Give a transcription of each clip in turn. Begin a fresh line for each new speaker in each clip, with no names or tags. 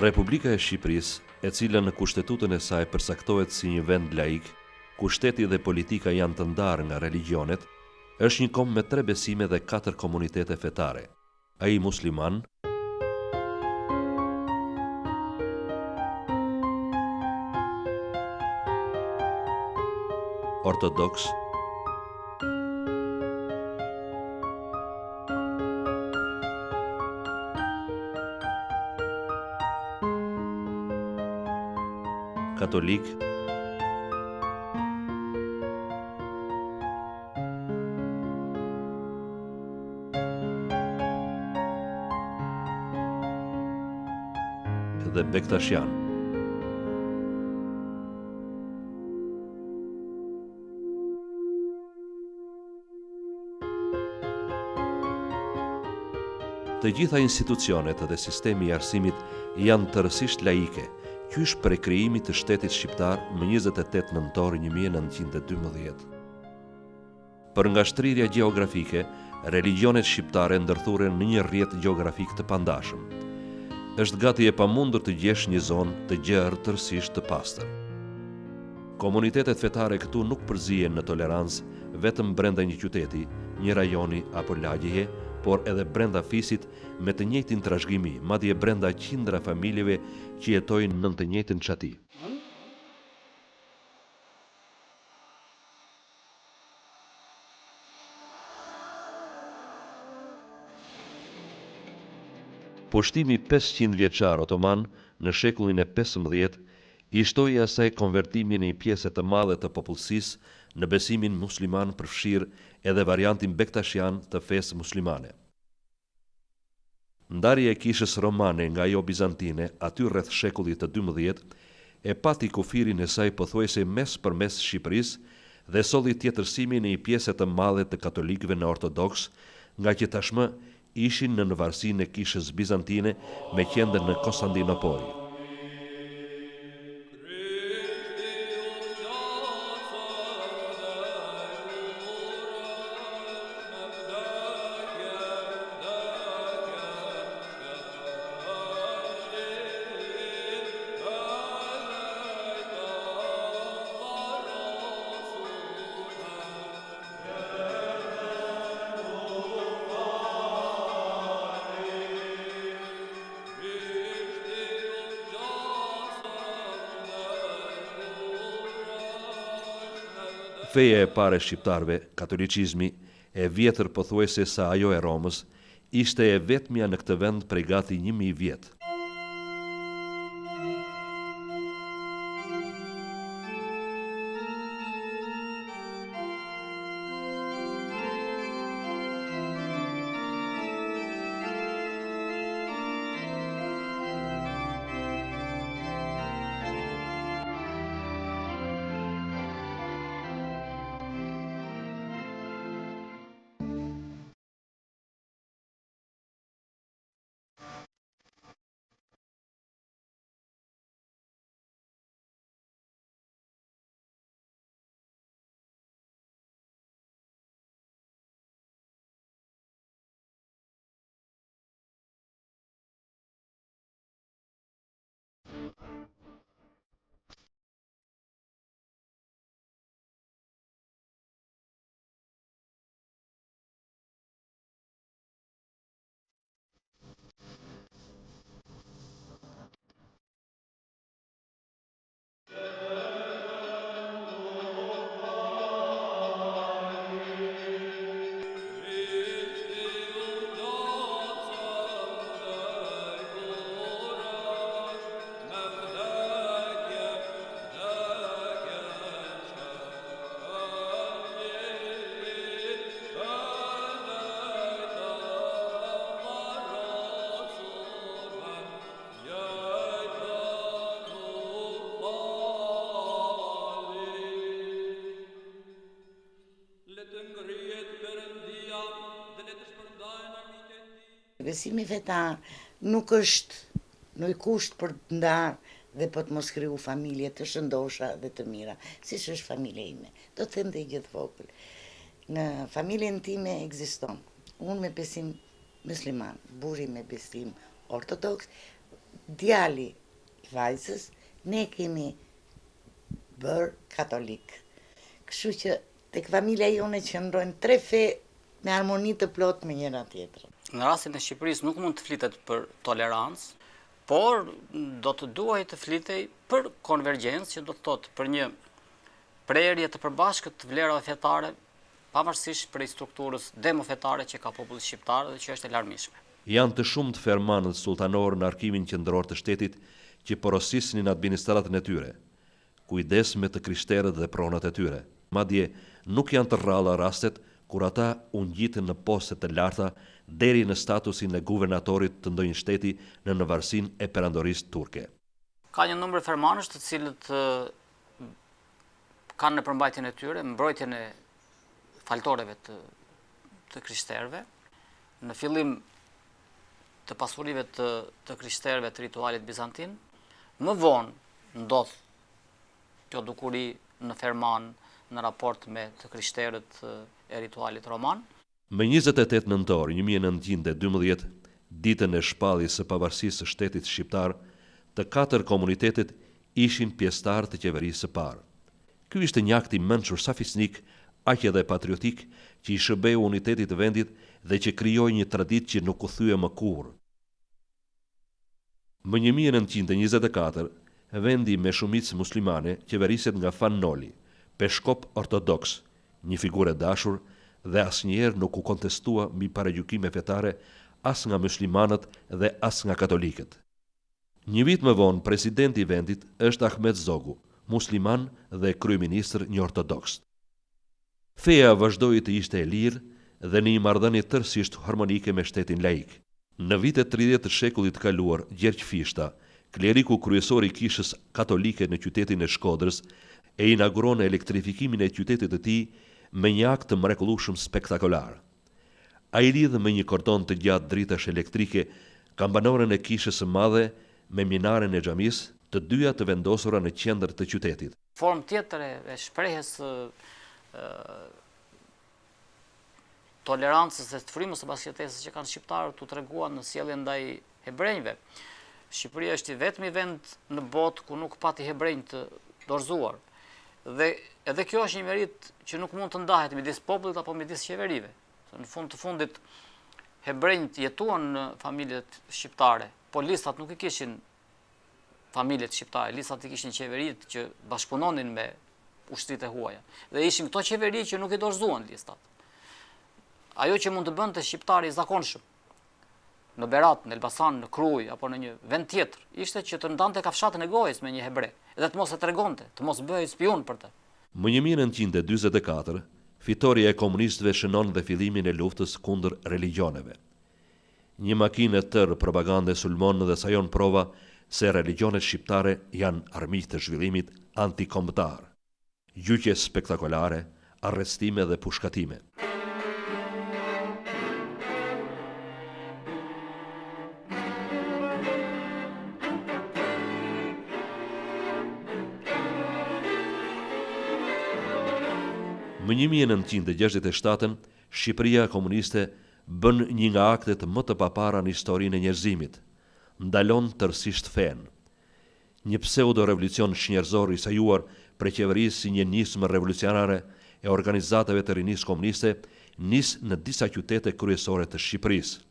Republika e Shqipërisë, e cila në kushtetutën e saj përcaktohet si një vend laik, ku shteti dhe politika janë të ndarë nga religionet, është një kom me 3 besime dhe 4 komunitete fetare. Ai musliman, ortodoks, katolik, dhe bektashian. Të gjitha institucionet dhe sistemi i arsimit janë tërësisht laike, qysh prej krijimit të shtetit shqiptar më 28 nëntor 1912. Për nga shtrirja gjeografike, religionet shqiptare ndërthuren në një rrjet gjeografik të pandashëm. Është gati e pamundur të gjesh një zonë të gjerë tërësisht të pastër. Komunitetet fetare këtu nuk përzihen në tolerancë vetëm brenda një qyteti, një rajoni apo lagjeje, por edhe brenda fisit me të njëjtin trashëgimi, madje brenda qindra familjeve që jetojnë në të njëjtin çati. Pushtimi 500 vjeçar otoman në shekullin e 15 i shtoi asaj konvertimin e një pjese të madhe të popullsisë në besimin musliman, përfshirë edhe variantin bektashian të fesë muslimane. Ndarja e kishës romane nga ajo bizantine aty rreth shekullit të 12 e pati kufirin e saj pothuajse mes për mes Shqipërisë dhe solli tjetërsimin e një pjese të madhe të katolikëve në ortodoks, nga që tashmë ishin në varësinë e kishës bizantine me qendër në Konstantinopol. Feja e parë e shqiptarëve, katolicizmi, e vjetër pothuajse sa ajo e Romës, ishte e vetmja në këtë vend prej gati 1000 vjet.
Besimi fetar nuk është në kusht për të ndarë dhe për të mos kriju familje të shëndosha dhe të mira, si që është familje ime. Do të them dhe i gjithë vogël. Në familjen time ekziston unë me besim musliman, burri me besim ortodoks, djali i vajzës, ne kemi bërë katolik. Kështu që tek familja jone qëndrojnë 3 fe me harmoni të plot me njëra tjetrën.
Në rastin e Shqipërisë nuk mund të flitet për tolerancë, por do të duaj të flitej për konvergjencë, që do të thotë për një prerje të përbashkët të vlerave fetare, pavarësisht prej strukturës demofetare që ka populli shqiptar dhe që është e larmishme.
Janë të shumt fermanët sultanor në arkimin qendror të shtetit që porosisnin administratën e tyre, kujdes me të krishterët dhe pronat e tyre. Madje nuk janë të rralla rastet kur ata u ngjitën në poste të larta deri në statusin e guvernatorit të ndonjë shteti në varësinë e perandorisë turke.
Ka një numër fermanësh të cilët kanë në përmbajtjen e tyre mbrojtjen e faltoreve të krishterëve, në fillim të pasurive të krishterëve të ritualit bizantin. Më vonë ndodh kjo dukuri në ferman në raport me të krishterët e ritualit roman.
Me 28 nëntor 1912, ditën e shpalljes së pavarësisë së shtetit shqiptar, të 4 komunitetet ishin pjesëtar të qeverisë së parë. Ky ishte një akt i mençur sa fisnik, aq edhe patriotik, që i shëbeu unitetit të vendit dhe që krijoi një traditë që nuk u thye më kurrë. Më 1924, vendi me shumicë muslimane qeveriset nga Fannoli, peshkop ortodoks, një figurë e dashur dhe asnjëherë nuk u kontestua mbi paragjykime fetare as nga muslimanët dhe as nga katolikët. Një vit më vonë, presidenti i vendit është Ahmet Zogu, musliman dhe kryeministër një ortodoks. Feja vazhdoi të ishte e lirë dhe në një marrëdhënie tërësisht harmonike me shtetin laik. Në vitet 30 të shekullit të kaluar, Gjergj Fishta, kleriku kryesor i kishës katolike në qytetin e Shkodrës, e inauguron elektrifikimin e qytetit të tij me një akt të mrekullueshëm spektakolar. Ai lidh me një kordon të gjatë dritash elektrike kampanoren e kishës së madhe me minaren e xhamisë, të dyja të vendosura në qendër të qytetit.
Formë tjetër e shprehjes tolerancës dhe të frymës së bashkëjetesës që kanë shqiptarët u treguan në sjelljen ndaj hebrejve. Shqipëria është i vetmi vend në botë ku nuk pati hebrejnë të dorëzuar. Dhe edhe kjo është një merit që nuk mund të ndahet midis popullit apo midis qeverive. Në fund të fundit hebrejt jetuan në familjet shqiptare, por listat nuk i kishin familjet shqiptare, listat i kishin qeverit që bashkëpunonin me ushtrit e huaja. Dhe ishin këto qeveri që nuk i dorëzuan listat. Ajo që mund të bënte shqiptari i zakonshëm në Berat, në Elbasan, në Kruj apo në një vend tjetër, ishte që të ndante kafshatën e gojës me një hebre dhe të mos e tregonte, të mos bëhej spion për të.
Më 1944, fitoria e komunistëve shënon dhe fillimin e luftës kundër religioneve. Një makinë e tërë propagande sulmon dhe sajon prova se religionet shqiptare janë armiq të zhvillimit antikombëtar. Gjyqje spektakolare, arrestime dhe pushkatime. Më 1967, Shqipëria komuniste bën një nga aktet më të papara në historinë e njerëzimit, ndalon tërësisht fen. Një pseudo-revolucion shnjerzor i sajuar për qeverisë si një nismë revolucionare e organizatave të rinisë komuniste nis në disa qytete kryesore të Shqipërisë.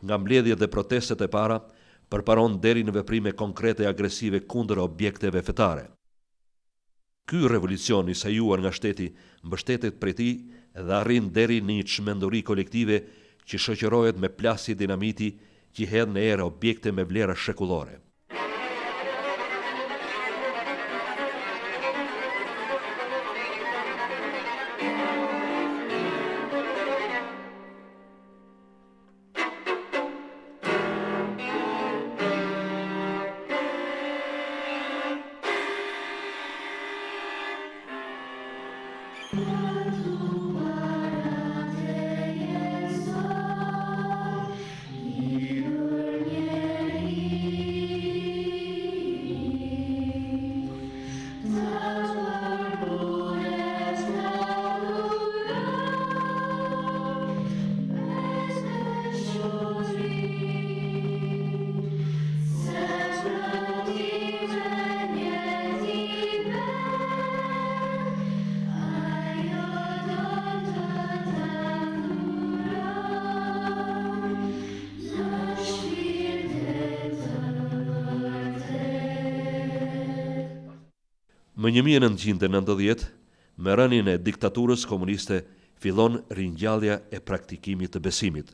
Nga mbledhjet dhe protestet e para, përparon deri në veprime konkrete e agresive kundër objekteve fetare. Ky revolucion i sajuar nga shteti mbështetet prej tij dhe arrin deri në një çmenduri kolektive që shoqërohet me plasje dinamiti që hedh në erë objekte me vlera shekullore. Më 1990, me rënien e diktaturës komuniste, fillon ringjallja e praktikimit të besimit.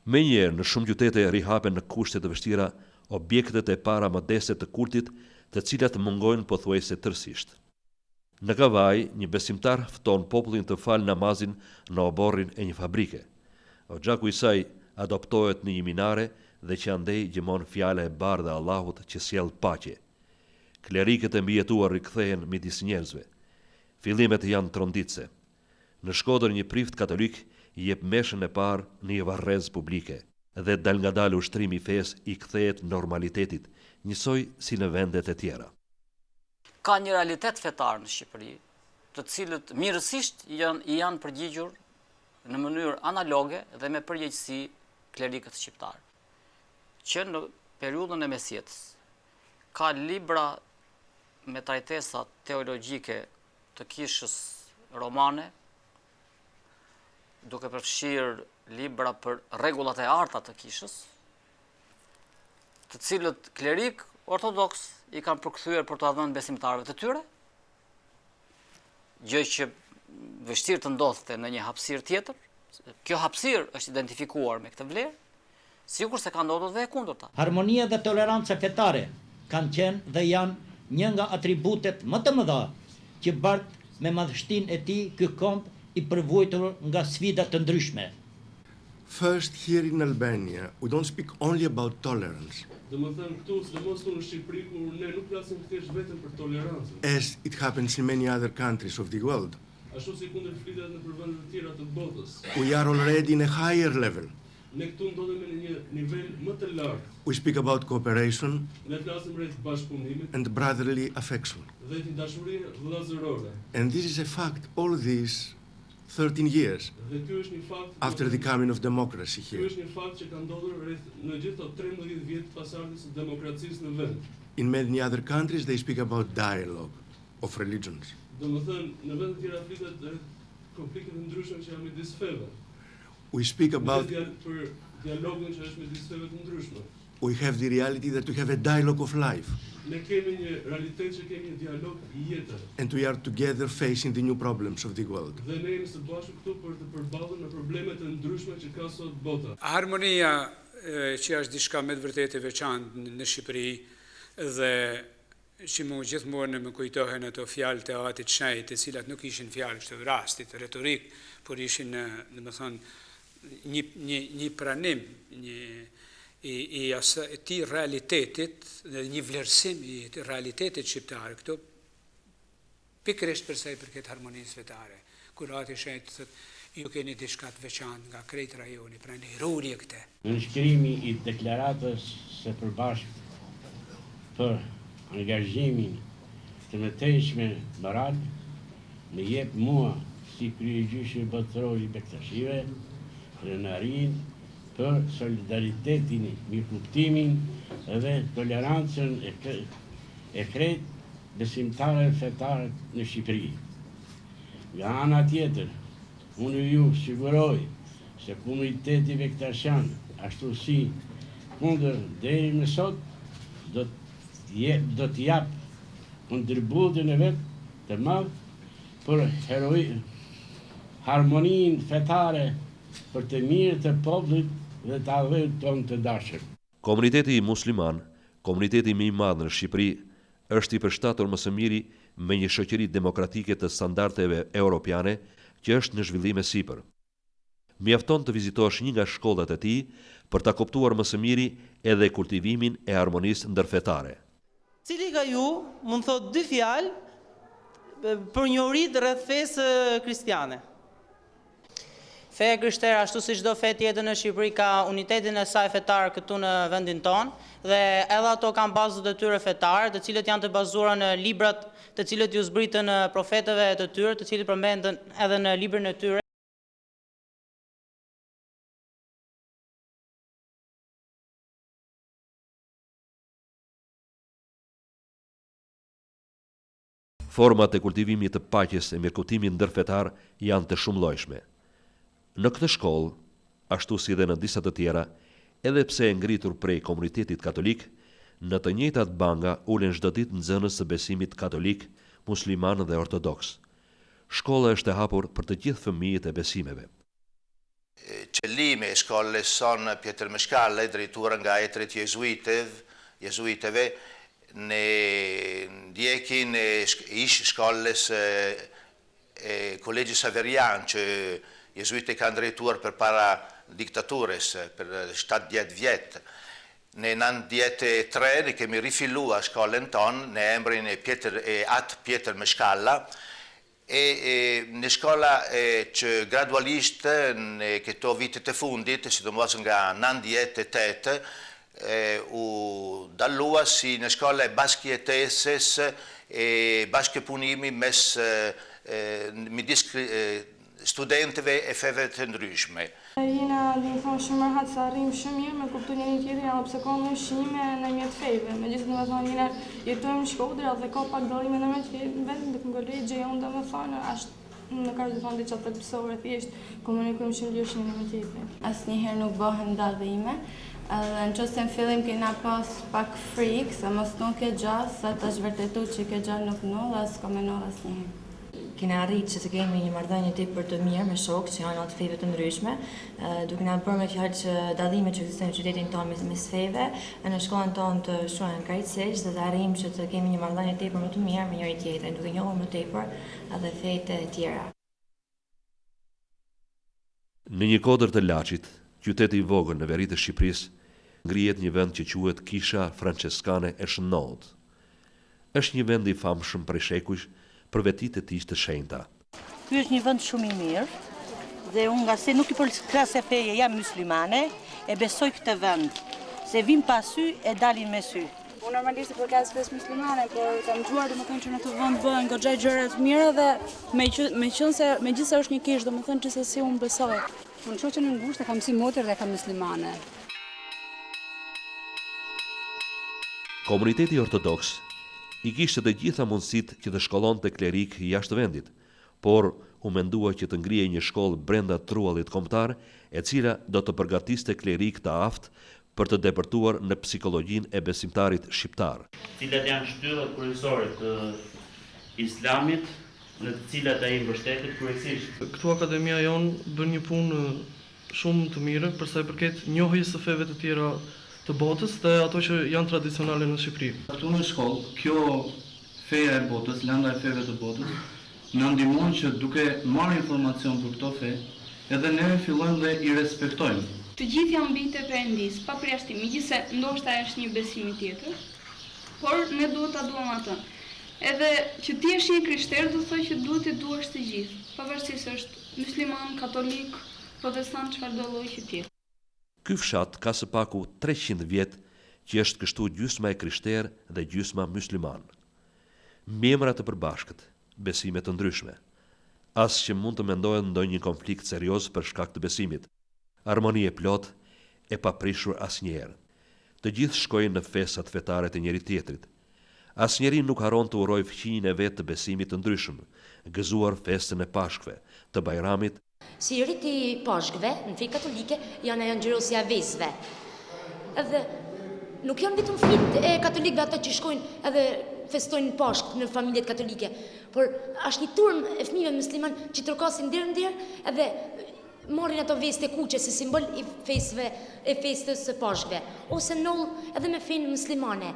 Menjëherë në shumë qytete rihapen në kushte të vështira objektet e para modeste të kultit, të cilat mungojnë pothuajse tërësisht. Në Kavaj, një besimtar fton popullin të falë namazin në oborrin e një fabrike. Xhaku i saj adoptohet në një minare dhe që andej gjemon fjala e bardhë e Allahut që sjell paqe. Klerikët e mbijetuar rikthehen midis njerëzve. Fillimet janë tronditse. Në Shkodër një prift katolik i jep meshën e parë në një varrez publike dhe dal nga dal ushtrimi i fesë i kthehet normalitetit, njësoj si në vendet e tjera.
Ka një realitet fetar në Shqipëri, të cilët mirësisht janë përgjigjur në mënyrë analoge dhe me përgjegjësi klerikët shqiptarë, që në periudhën e mesjetës ka libra me trajtesa teologjike të kishës romane, duke përfshirë libra për rregullat e arta të kishës, të cilët klerik ortodoks i kanë përkthyer për të dhënë besimtarëve të tyre, gjë që vështirë të ndodhte në një hapësirë tjetër. Kjo hapësirë është identifikuar me këtë vlerë, sikur se ka ndodhur dhe e kundërta.
Harmonia dhe toleranca fetare kanë qenë dhe janë një nga atributet më të mëdha që bart me madhështinë e tij ky komb i përvojtur nga sfida të ndryshme.
First, here in Albania, we don't speak only about tolerance.
Domethënë këtu, sidomos në Shqipëri, ku ne nuk flasim thjesht vetëm për tolerancën.
As it happens in many other countries of the world.
Ashtu si kundërflitet në vende të tjera të botës.
We are already in a higher level.
Ne këtu ndodhemi në një nivel më të lartë.
We speak about cooperation
Ne flasim rreth bashkëpunimit
and brotherly affection.
dhe të dashurie vëllazërore.
And this is a fact all these 13 years
Dhe ky është një fakt
after the coming of democracy
Ky
here.
është një fakt që ka ndodhur rreth në gjithë ato 13 vjet pas ardhjes së demokracisë në vend.
In many other countries they speak about dialogue of religions.
Domethënë në vende të tjera flitet rreth konflikte të ndryshme që janë midis feve.
We speak about,
Për dialogun që është midis feve të ndryshme.
we have the reality that we have a dialogue of life.
Ne kemi një realitet që kemi një dialog jete.
And we are together facing the new problems of the world.
Dhe ne jemi së bashku këtu për të përballur me problemet e ndryshme që ka sot bota.
Harmonia që është diçka me të vërtetë e veçantë në Shqipëri dhe që më gjithmonë më kujtohen ato fjalë të Atit Shenjtë, të cilat nuk ishin fjalë kështu rastit, retorik, por ishin domethënë një pranim, i asaj realitetit dhe një vlerësim i realitetit shqiptar. Këto pikërisht për sa i përket harmonisë fetare. Kur Ati Shenjtë thotë ju keni diçka të veçantë nga krejt rajoni, pra një rurje këte.
Në shkrimi i deklaratës së përbashkët për angazhimin të mëtejshme moral, më jep mua si kryegjyshi botëror i Bektashive krenarin për solidaritetin, mirëkuptimin dhe tolerancën e krejt besimtarëve fetarë në Shqipëri. Nga ana tjetër, unë ju siguroj se komuniteti bektashian, ashtu si kundër deri më sot, do të jap kontributin e vet të madh për harmoninë fetare, për të mirë të popullit dhe të avërit tonë të dashur.
Komuniteti musliman, komuniteti më i madh në Shqipëri, është i përshtatur më së miri me një shoqëri demokratike të standardeve europiane që është në zhvillim e sipër. Mjafton të vizitosh një nga shkollat e tij për ta kuptuar më së miri edhe kultivimin e harmonisë ndërfetare.
Cili nga ju mund thot dy fjalë për njohuritë rreth fesë kristiane? Feja krishtere, ashtu si çdo fe tjetër në Shqipëri, ka unitetin e saj fetar këtu në vendin tonë, dhe edhe ato kanë bazat e tyre fetare, të cilët janë të bazuara në librat të cilët ju zbritën profetëve të tyre, të cilët përmenden edhe në librin e tyre.
Format e kultivimit të paqes e mirëkuptimit ndërfetar janë të shumëllojshme. Në këtë shkollë, ashtu si dhe në disa të tjera, edhe pse e ngritur prej komunitetit katolik, Në të njëjtat banga ulen çdo ditë nxënës së besimit katolik, musliman dhe ortodoks. Shkolla është e hapur për të gjithë fëmijët e besimeve.
Qëllimi i shkollës son Pjetër Meshkalla, drejtuar nga etrit jezuitëve, në ndjekin ish shkollës Kolegji Saverian, që jezuitë kanë drejtuar për para diktaturës, për 70 vjetë. Në 93 ne kemi rifillua shkollën tonë në emrin e atë Pjetër Meshkalla, në shkolla që gradualisht në këto vitet e fundit, sidomos nga 98, u dallua si në shkolla e bashkëjetesës e bashkëpunimi mes midis studentëve e feve të ndryshme.
Jena dhe më thonë shumë rahat se arrim shumë mirë me kuptu njëri tjetrin edhe pse ka ndryshime në mjet feve. Megjithëse më thonë jena jetojmë në Shkodër dhe ka pak dallime në mjet feve, në kolegje unë domethënë ashtë në ka të thonë diçka thelbësore, thjesht komunikojmë shumë lirshëm në mjet feve. Asnjëherë nuk bëhen dallime. Edhe në qëse në fillim kena pas pak frikë, se mos nuk e gjatë, sa të është vërtetu që ke gjatë nuk nullë, as s'ka me nullë as njëherë. Kena arritë që të kemi një marrëdhënie tepër të mirë me shokë që janë atë feve të ndryshme, duke na bërë me fjalë që dallimet që ekzistojnë në qytetin tonë mes feve, në shkollën tonë të shuhen krejtësisht dhe arrijmë që të kemi një marrëdhënie tepër më të mirë me njëri tjetrin, duke njohur më tepër edhe fetë e tjera.
Në një kodër të Laçit, qyteti i vogël në veri të Shqipërisë, ngrihet një vend që quhet Kisha Franceskane e Shënnout. Është një vend i famshëm prej shekujsh për vetitë e tij të shenjta.
Ky është një vend shumë i mirë dhe unë nga se nuk i përkras e feje jam muslimane, e besoj këtë vend, se vim pas sy e dalin me sy.
Unë normalisht i përkas fesë muslimane, por kam dëgjuar domethënë që në këtë vend bëhen goxha gjëra të mira dhe megjithëse është një kishë, domethënë që se si unë besoj.
Unë shoqën e ngushtë kam si motër dhe kam muslimane.
Komuniteti ortodoks i kishte të gjitha mundësitë që të shkollonte klerik jashtë vendit, por u mendua që të ngrihej një shkollë brenda truallit kombëtar, e cila do të përgatiste klerik të aftë për të depërtuar në psikologjinë e besimtarit shqiptar.
Cilat janë shtyllat kryesore të Islamit, në të cilat ai mbështetet kryesisht.
Këtu akademia jon bën një punë shumë të mirë për sa i përket njohjes së feve të tjera të botës dhe ato që janë tradicionale në Shqipëri.
Këtu në shkollë, kjo feja e botës, lënda e feve të botës, na ndihmon që duke marrë informacion për këto fe, edhe ne fillojmë dhe i respektojmë.
Të gjithë janë mbi të Perëndis, pa përjashtim, megjithëse ndoshta është një besim tjetër, por ne duhet ta duam atë. Edhe që ti je një krishter do të thotë që duhet të duash të gjithë, pavarësisht është musliman, katolik, protestant, çfarëdo lloji që ti.
Ky fshat ka së paku 300 vjet që është kështu gjysma e krishter dhe gjysma musliman. Mjemra të përbashkët, besime të ndryshme. As që mund të mendohet ndonjë konflikt serioz për shkak të besimit. Harmoni e plot e paprishur asnjëherë. Të gjithë shkojnë në festat fetare të njëri tjetrit. Asnjëri nuk haron të urojë fqinjin e vet të besimit të ndryshëm, gëzuar festën e Pashkve, të Bajramit.
Si riti i Pashkve në fe katolike janë ajo ngjyrosja e vezëve. Edhe nuk janë vetëm fëmijët e katolikëve ata që shkojnë edhe festojnë Pashkë në familjet katolike, por është një turm e fëmijëve musliman që trokasin der në der edhe marrin ato vezë të kuqe si simbol i festës së Pashkve, ose noll edhe me fenë muslimane.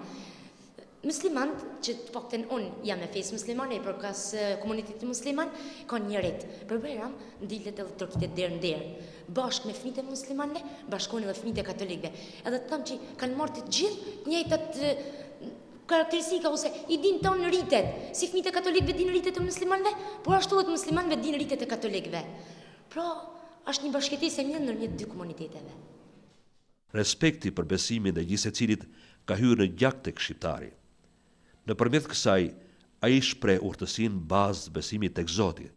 Muslimant, që të paktën unë jam me fesë muslimane, për kas komunitetit musliman, ka një rit. Për Bajram, ndilet edhe trokitet der në der. Bashkë me fëmijët e muslimanëve, bashkojnë edhe fëmijët e katolikëve. Edhe të tham që kanë marrë të gjithë njëjtat karakteristika ose i din tonë ritet. Si fëmijët e katolikëve din ritet e muslimanëve, por ashtu edhe muslimanëve din ritet e katolikëve. Pra, është një bashkëtesë e mirë ndërmjet dy komuniteteve.
Respekti për besimin e gjithë secilit ka hyrë në gjak tek shqiptari. Nëpërmjet kësaj, ai shpreh urtësinë bazë besimit tek Zoti.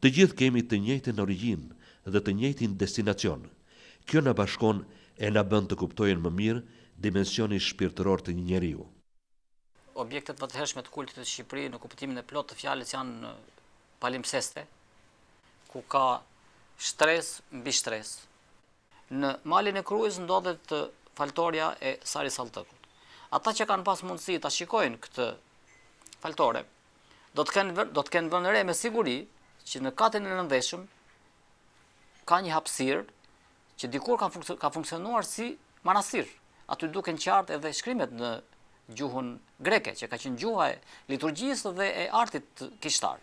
Të gjithë kemi të njëjtën origjinë dhe të njëjtin destinacion. Kjo na bashkon e na bën të kuptojmë më mirë dimensionin shpirtëror të një njeriu.
Objektet më të hershme të kultit të Shqipërisë në kuptimin e plot të fjalës janë palimpseste, ku ka shtres mbi shtres. Në malin e Krujës ndodhet faltoria e Sari Salltëkut. ata që kanë pas mundësi ta shikojnë këtë faltore, do të kenë vënë re me siguri që në katin e nëndeshëm ka një hapësirë që dikur ka funksionuar si manastir. Aty duken qartë edhe shkrimet në gjuhën greke, që ka qenë gjuha e liturgjisë dhe e artit kishtar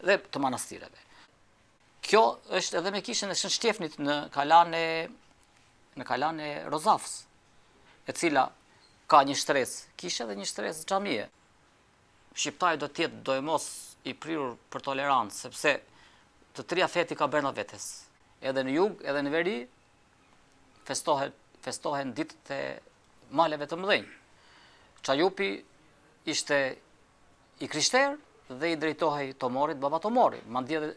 dhe të manastireve. Kjo është edhe me kishën e Shën Shtefnit në kalan e Rozafës, e cila ka një shtresë kishe dhe një shtresë xhamie. Shqiptari do të jetë do e mos i prirur për tolerancë, sepse të trija feti ka brenda vetes. Edhe në jug, edhe në veri festohen ditët e maleve të mëdhenj. Çajupi ishte i krishterë dhe i drejtohej Tomorit, baba Tomori, madje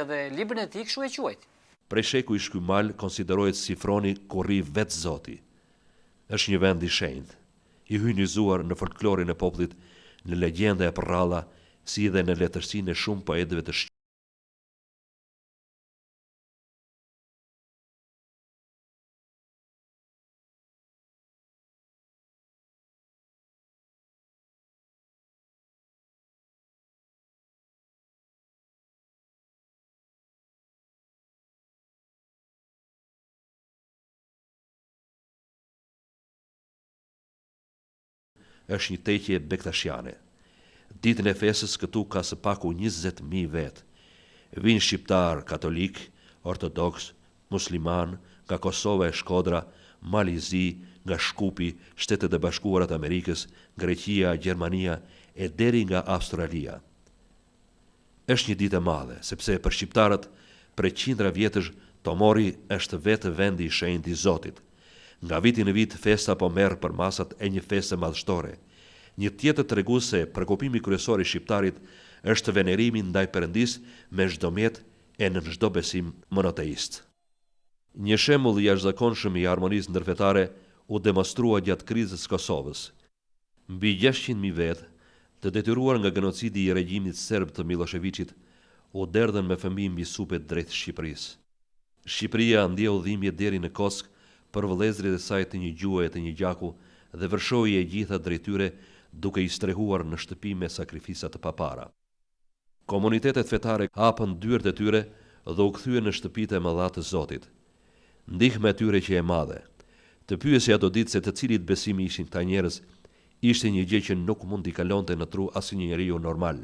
edhe librin e tij kështu e quajti.
Prej sheku i ky mal konsiderohet si froni ku rri vetë Zoti. Është një vend i shenjtë, i hyjnizuar në folklorin e popullit, në legjenda e përralla, si dhe në letërsinë e shumë poetëve të shqiptar. Është një teqje bektashiane. Ditën e fesës këtu ka së paku 20.000 vetë. Vinë shqiptar, katolik, ortodoks, musliman, nga Kosova e Shkodra, Malizi, nga Shkupi, Shtetet e Bashkuara të Amerikës, Greqia, Gjermania e deri nga Australia. Është një ditë e madhe, sepse për shqiptarët prej qindra vjetësh Tomori është vetë vendi i shenjtë i Zotit. Nga viti në vit festa po merr për masat e një feste madhështore. Një tjetër tregues se prekupimi kryesor i shqiptarit është venerimi ndaj Perëndis me çdo mjet e në çdo besim monoteist. Një shembull i jashtëzakonshëm i harmonisë ndërfetare u demonstrua gjatë krizës së Kosovës. Mbi 600.000 vetë, të detyruar nga genocidi i regjimit serb të Miloševićit, u derdhën me fëmijë mbi supet drejt Shqipërisë. Shqipëria ndjeu dhimbje deri në Kosk për vëllezërit e saj të një gjuhe e të një gjaku dhe vërshoi e gjitha drejt tyre duke i strehuar në shtëpi me sakrifisa të papara. Komunitetet fetare hapën dyert e tyre dhe u kthyen në shtëpitë e mëdha të Zotit. Ndihma e tyre që e madhe. Të pyesja ato ditë se të cilit besimi ishin këta njerëz, ishte një gjë që nuk mund t'i kalonte në tru asnjë njeriu normal.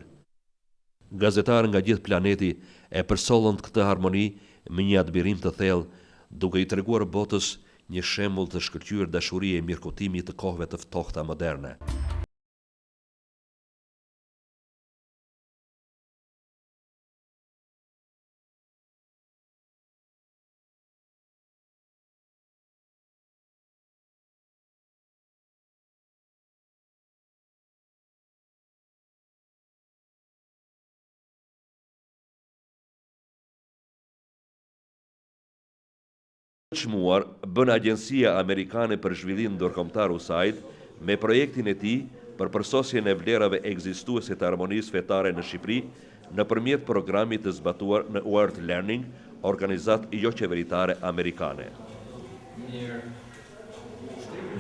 Gazetarë nga gjithë planeti e përsollën këtë harmoni me një admirim të thellë, duke i treguar botës një shembull të shkëlqyer dashurie e mirëkuptimit të kohëve të ftohta moderne. Çmuar bën Agjencia Amerikane për Zhvillim Ndërkombëtar USAID me projektin e tij për përsosjen e vlerave ekzistuese të harmonisë fetare në Shqipëri nëpërmjet programit të zbatuar në World Learning, organizatë jo qeveritare amerikane.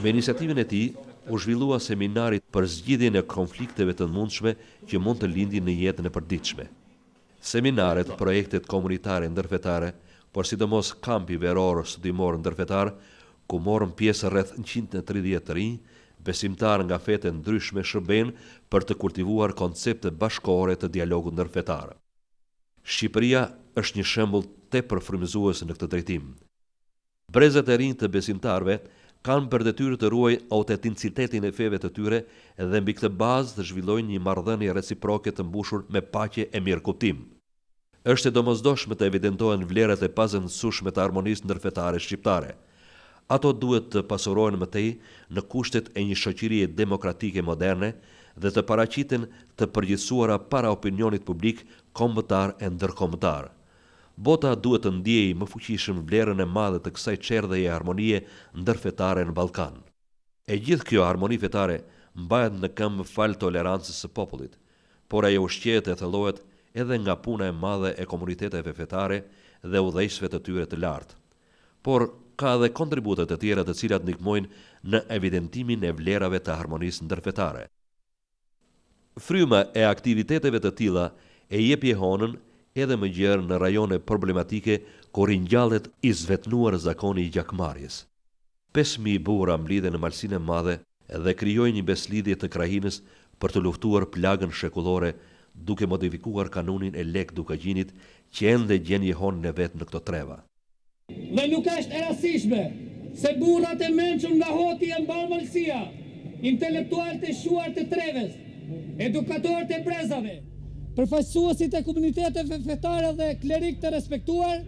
Me iniciativën e tij u zhvillua seminari për zgjidhjen e konflikteve të mundshme që mund të lindin në jetën e përditshme. Seminaret, projektet komunitare ndërfetare, por sidomos kampi veror studimor ndërfetar, ku morën pjesë rreth 130 të rinj, besimtar nga fete ndryshme shërben për të kultivuar koncepte bashkëkohore të dialogut ndërfetar. Shqipëria është një shembull tepër frymëzues në këtë drejtim. Brezat e rinj të besimtarëve kanë për detyrë të ruajnë autenticitetin e feve të tyre dhe mbi këtë bazë të zhvillojnë një marrëdhënie reciproke të mbushur me paqe e mirëkuptim. Është e domosdoshme të evidentohen vlerat e pazëndësueshme të harmonisë ndërfetare shqiptare. Ato duhet të pasurohen mëtej në kushtet e një shoqërie demokratike moderne dhe të paraqiten të përgjithësuara para opinionit publik kombëtar e ndërkombëtar. Bota duhet të ndjejë më fuqishëm vlerën e madhe të kësaj çerdheje harmonie ndërfetare në Ballkan. E gjithë kjo harmoni fetare mbahet në këmbë fal tolerancës së popullit, por ajo ushqehet e thellohet edhe nga puna e madhe e komuniteteve fetare dhe udhëheqësve të tyre të lartë. Por ka edhe kontributet e tjera të cilat ndihmojnë në evidentimin e vlerave të harmonisë ndërfetare. Fryma e aktiviteteve të tilla e jep jehonën edhe më gjerë në rajone problematike ku ringjallet i zvetnuar zakoni i gjakmarrjes. 5.000 burra mblidhen në Malsinë e Madhe dhe krijojnë një beslidhje të krahinës për të luftuar plagën shekullore, duke modifikuar kanunin e lek dukagjinit që ende gjen jehonën e vet në këto treva.
Dhe nuk është e rastishme se burrat e mençur nga hoti e mbar Malësia, intelektualët e shuar të treves, edukatorët e brezave, përfaqësuesit e komuniteteve fetare dhe klerik të respektuar,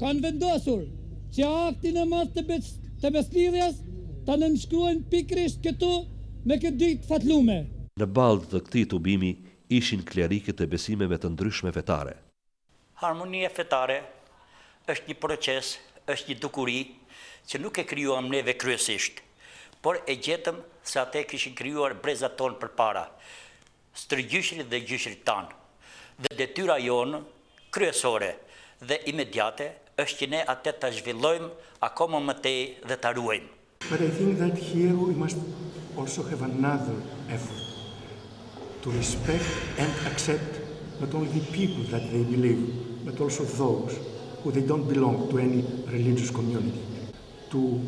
kanë vendosur që aktin e madh të beslidhjes ta nënshkruajnë pikërisht këtu me këtë ditë fatlume.
Në balë të këtij tubimi ishin klerikët e besimeve të ndryshme fetare.
Harmonia fetare është një proces, është një dukuri që nuk e krijuam neve kryesisht, por e gjetëm se ate kishin krijuar brezat tonë përpara, stërgjyshrit dhe gjyshrit tanë. Dhe detyra jonë kryesore dhe imediate është që ne atë ta zhvillojmë akoma më tej dhe ta ruajmë.
But I think that here we must also have another effort to respect and accept not only the people that they believe, but also those who they don't belong to any religious community, to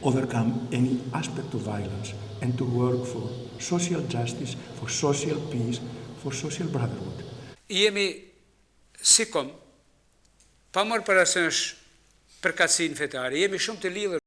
overcome any aspect of violence and to work for social justice, for social peace, for social brotherhood.
Jemi sikom, pa marrë parasysh përkatësinë fetare, jemi shumë të lidhur.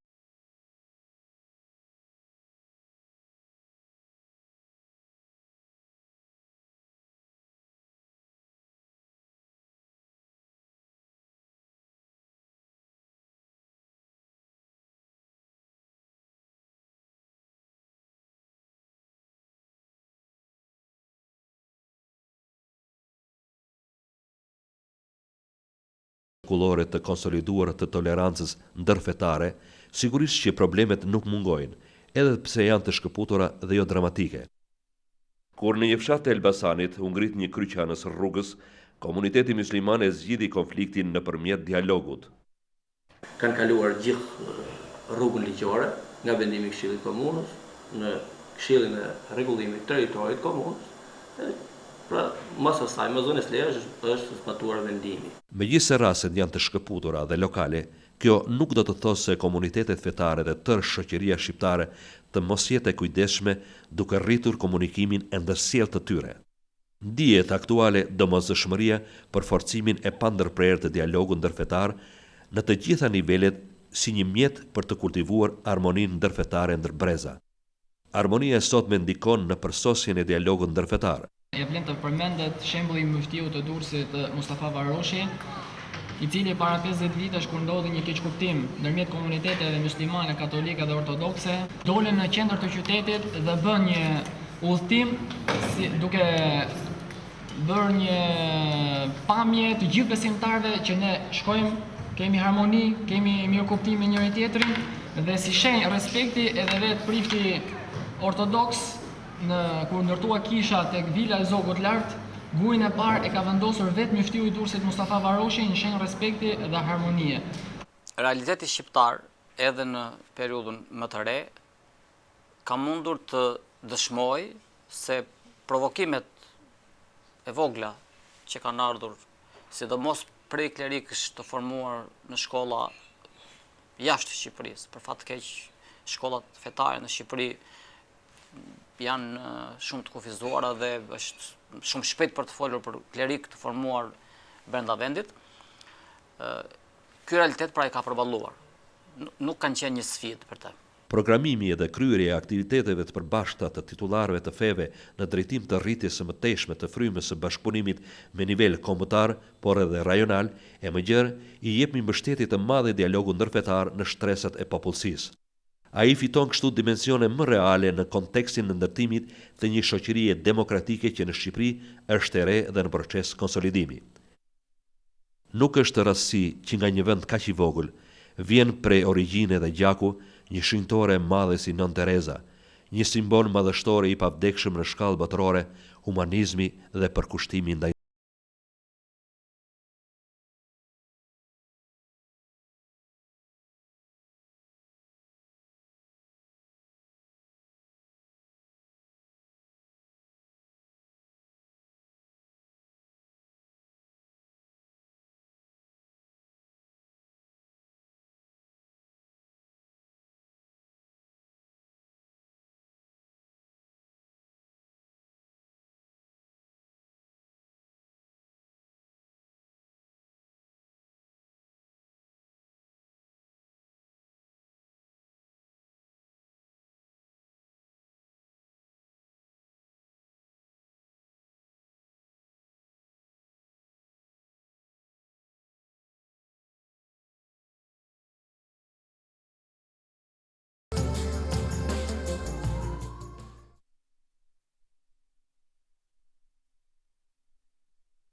Kullore të konsoliduar të tolerancës ndërfetare, sigurisht që problemet nuk mungojnë, edhe pse janë të shkëputura dhe jo dramatike. Kur në një fshat të Elbasanit u ngrit një kryqanës rrugës, komuniteti musliman e zgjidhi konfliktin nëpërmjet dialogut.
Kanë kaluar gjithë rrugën ligjore nga vendimi i Këshillit Komunës në Këshillin e Rregullimit Territorit Komunës. Pra, mas asaj, më zonës leja është zbatuar vendimi.
Megjithse rastet janë të shkëputura dhe lokale, kjo nuk do të thosë se komunitetet fetare dhe tërë shoqëria shqiptare të mos jetë e kujdesshme duke rritur komunikimin e ndërsjellë të tyre. Ndihet aktuale domosdoshmëria për forcimin e pandërprerë të dialogut ndërfetar në të gjitha nivelet si një mjet për të kultivuar harmoninë ndërfetare ndër breza. Harmonia e sotme ndikon në përsosjen e dialogut ndërfetar.
E vlen të përmendet shembulli i muftiu të Durrësit Mustafa Varoshi, i cili para 50 vitesh kur ndodhi një keqkuptim ndërmjet komuniteteve muslimane, katolike dhe ortodokse, dolën në qendër të qytetit dhe bën një udhtim duke bërë një pamje të gjithë besimtarëve që ne shkojmë, kemi harmoni, kemi mirëkuptim me njëri tjetrin dhe si shenjë respekti edhe vetë prifti ortodoks kur ndërtua kisha tek vila e Zogut lart, gujin e parë e ka vendosur vetë muftiu i Durrësit Mustafa Varoshi në shenjë respekti dhe harmonie.
Realiteti shqiptar edhe në periudhën më të re ka mundur të dëshmoj se provokimet e vogla që kanë ardhur, sidomos prej klerikësh të formuar në shkolla jashtë Shqipërisë, për fat keq shkollat fetare në Shqipëri janë shumë të kufizuara dhe është shumë shpejt për të folur për klerik të formuar brenda vendit. Ky realitet pra i ka përballuar. Nuk kanë qenë një sfidë për të.
Programimi dhe kryerja e aktiviteteve të përbashkëta të titullarëve të feve në drejtim të rritjes së mëtejshme të frymës së bashkëpunimit me nivel kombëtar, por edhe rajonal, e më gjerë i jep një mbështetje të madhe dialogut ndërfetar në shtresat e popullsisë. Ai fiton kështu dimensione më reale në kontekstin e ndërtimit të një shoqërie demokratike që në Shqipëri është e re dhe në proces konsolidimi. Nuk është rastësi që nga një vend kaq i vogël vjen prej origjine dhe gjaku një shenjtore e madhe si Nën Tereza, një simbol madhështor i pavdekshëm në shkallë botërore, humanizmi dhe përkushtimi ndaj